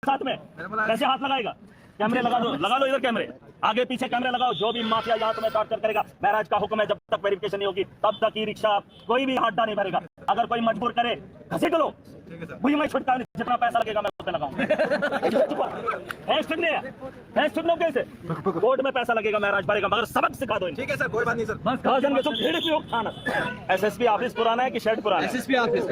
साथ में कैसे हाथ लगाएगा? कैमरे लगा लो इधर कैमरे, आगे पीछे कैमरे लगाओ। जो भी माफिया यहाँ तुम्हें टॉर्चर करेगा, महराज का हुक्म है, जब तक वेरिफिकेशन नहीं होगी तब तक ई रिक्शा कोई भी हाथ नहीं भरेगा। अगर कोई मजबूर करे घसीट लो, वही मैं छुटका नहीं, जितना पैसा लगेगा मैं उतना लगाऊंगा। कैसे कोर्ट में पैसा लगेगा, महराज भरेगा, मगर सबक सिखा दो। ठीक है सर, कोई बात नहीं सर। एसएसपी ऑफिस पुराना है कि शेड पुराना है? SSP office.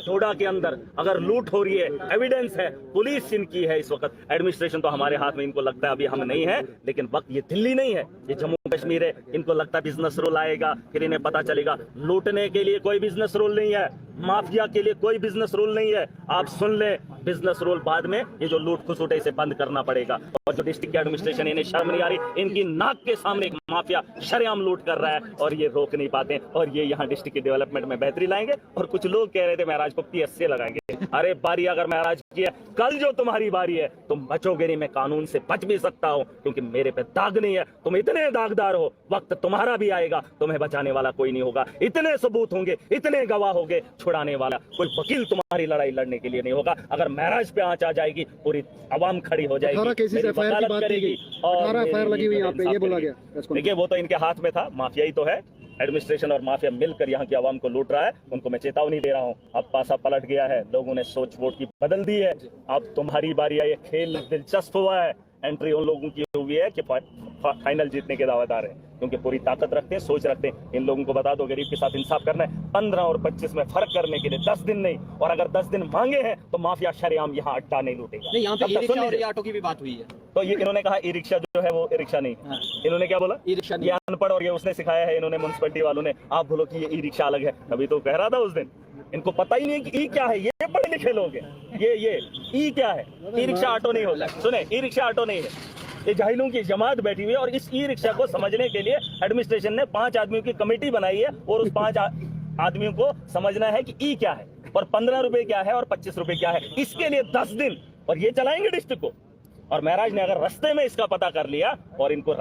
थोड़ा के अंदर अगर लूट हो रही है, एविडेंस है, पुलिस इनकी है इस वक्त, एडमिनिस्ट्रेशन तो हमारे हाथ में, इनको लगता है अभी हम नहीं है, लेकिन वक्त ये दिल्ली नहीं है, ये जम्मू कश्मीर है। इनको लगता है बिजनेस रूल आएगा, फिर इन्हें पता चलेगा लूटने के लिए कोई बिजनेस रूल नहीं है, माफिया के लिए कोई बिजनेस रूल नहीं है। आप सुन ले, बिजनेस रूल बाद में, ये जो लूट खुसूट है इसे बंद करना पड़ेगा। और जो डिस्ट्रिक्ट एडमिनिस्ट्रेशन, इन्हें शर्म नहीं आ रही, इनकी नाक के सामने एक माफिया शरेआम लूट कर रहा है और ये रोक नहीं पाते, और ये यहाँ डिस्ट्रिक्ट के डेवलपमेंट में बेहतरी लाएंगे। और कुछ लोग कह रहे थे महराज को PSC लगाएंगे। अरे बारी अगर महराज की है, कल जो तुम्हारी बारी है तुम बचोगे नहीं। मैं कानून से बच भी सकता हूँ क्योंकि मेरे पे दाग नहीं है, तुम इतने दागदार हो, वक्त तुम्हारा भी आएगा, तुम्हें बचाने वाला कोई नहीं होगा। इतने सबूत होंगे, इतने गवाह होंगे, छुड़ाने वाला कोई वकील तुम्हारी लड़ाई लड़ने के लिए नहीं होगा। अगर महराज पे आंच आ जाएगी, पूरी आवाम खड़ी हो जाएगी, वकालत करेगी और लगी हुई यहाँ पे, ये बोला गया। देखिए वो तो इनके हाथ में था, माफिया ही तो है। एडमिनिस्ट्रेशन और माफिया मिलकर यहाँ की आवाम को लूट रहा है, उनको मैं चेतावनी दे रहा हूँ। अब पासा पलट गया है, लोगों ने सोच वोट की बदल दी है। अब तुम्हारी बारी है, ये खेल दिलचस्प हुआ है। एंट्री उन लोगों की हुई है कि फाइनल जीतने के दावेदार हैं, क्योंकि पूरी ताकत रखते हैं, सोच रखते हैं। इन लोगों को बता दो, गरीब के साथ इंसाफ करना है। 15 और 25 में फर्क करने के लिए 10 दिन नहीं, और अगर 10 दिन मांगे हैं तो माफिया शरेआम यहाँ अड्डा नहीं लूटेगा। नहीं, यहाँ पे ई-रिक्शा और ऑटो की भी बात हुई है, तो ये इन्होंने कहा ई रिक्शा जो है वो ई रिक्शा नहीं। हाँ। इन्होंने क्या बोला? ई रिक्शा ये अनपढ़, और ये उसने सिखाया है, इन्होंने म्युनिसिपैलिटी वालों ने। आप बोलो कि ये ई रिक्शा अलग है, अभी तो कह रहा था उस दिन। इनको पता ही नहीं कि ई क्या है, ये पढ़े लिखे लोग हैं। ये ई क्या है? ई रिक्शा ऑटो नहीं होता। सुने, ई रिक्शा ऑटो नहीं है, ये जाहिलों की जमात बैठी हुई है। और इस ई रिक्शा को समझने के लिए एडमिनिस्ट्रेशन ने 5 आदमियों की कमेटी बनाई है, और उस 5 आदमियों को समझना है कि ई क्या है, और 15 रुपए क्या है, और 25 रुपए क्या है। इसके लिए 10 दिन, और ये चलाएंगे डिस्ट्रिक्ट को। और महराज ने अगर रास्ते में इसका पता कर लिया और इनको